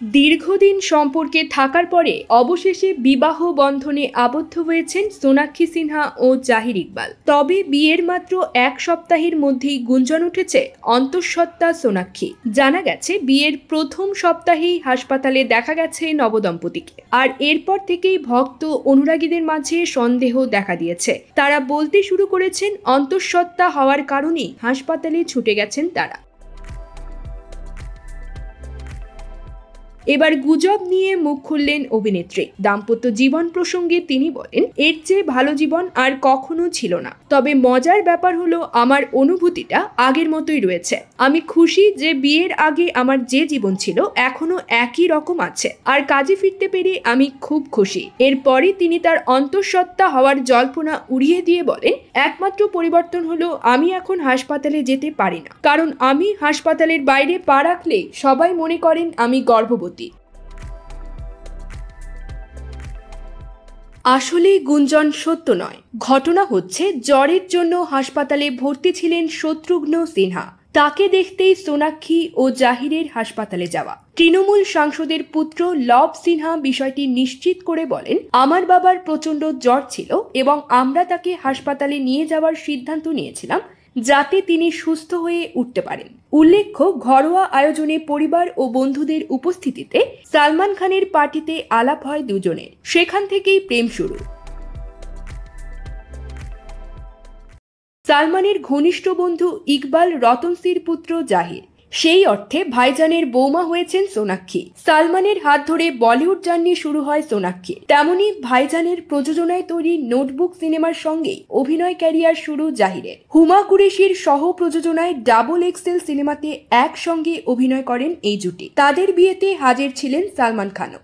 দীর্ঘদিন সম্পর্কে থাকার পরে অবশেষে বিবাহ বন্ধনে আবদ্ধ হয়েছেন সোনাক্ষী সিনহা ও জাহির ইকবাল। তবে বিয়ের মাত্র এক সপ্তাহের মধ্যেই গুঞ্জন উঠেছে অন্তঃসত্ত্বা সোনাক্ষী। জানা গেছে বিয়ের প্রথম সপ্তাহেই হাসপাতালে দেখা গেছে নবদম্পতিকে, আর এরপর থেকেই ভক্ত অনুরাগীদের মাঝে সন্দেহ দেখা দিয়েছে। তারা বলতে শুরু করেছেন অন্তঃসত্ত্বা হওয়ার কারণেই হাসপাতালে ছুটে গেছেন তারা। এবার গুজব নিয়ে মুখ খুললেন অভিনেত্রী। দাম্পত্য জীবন প্রসঙ্গে তিনি বলেন, এর চেয়ে ভালো জীবন আর কখনো ছিল না। তবে মজার ব্যাপার হলো আমার অনুভূতিটা আগের মতোই রয়েছে। আমি খুশি যে বিয়ের আগে আমার যে জীবন ছিল এখনো একই রকম আছে, আর কাজে ফিরতে পেরে আমি খুব খুশি। এরপরই তিনি তার অন্তঃসত্ত্বা হওয়ার জল্পনা উড়িয়ে দিয়ে বলেন, একমাত্র পরিবর্তন হলো আমি এখন হাসপাতালে যেতে পারি না, কারণ আমি হাসপাতালের বাইরে পা রাখলে সবাই মনে করেন আমি গর্ভবতী। আসলেই গুঞ্জন সত্য নয়। ঘটনা হচ্ছে, জ্বরের জন্য হাসপাতালে ভর্তি ছিলেন শত্রুঘ্ন সিনহা। তাকে দেখতেই সোনাক্ষী ও জাহিরের হাসপাতালে যাওয়া। তৃণমূল সাংসদের পুত্র লব সিনহা বিষয়টি নিশ্চিত করে বলেন, আমার বাবার প্রচণ্ড জ্বর ছিল এবং আমরা তাকে হাসপাতালে নিয়ে যাওয়ার সিদ্ধান্ত নিয়েছিলাম যাতে তিনি সুস্থ হয়ে উঠতে পারেন। উল্লেখ্য, ঘরোয়া আয়োজনে পরিবার ও বন্ধুদের উপস্থিতিতে সালমান খানের পার্টিতে আলাপ হয় দুজনের। সেখান থেকেই প্রেম শুরু। সালমানের ঘনিষ্ঠ বন্ধু ইকবাল রতনসির পুত্র জাহির, সেই অর্থে ভাইজানের বৌমা হয়েছেন সোনাক্ষী। সালমানের হাত ধরে বলিউড জার্নি শুরু হয় সোনাক্ষী। তেমনি ভাইজানের প্রযোজনায় তৈরি নোটবুক সিনেমার সঙ্গেই অভিনয় ক্যারিয়ার শুরু জাহিরের। হুমা কুরেশির সহ প্রযোজনায় ডাবল এক্সেল সিনেমাতে একসঙ্গে অভিনয় করেন এই জুটি। তাদের বিয়েতে হাজির ছিলেন সালমান খানও।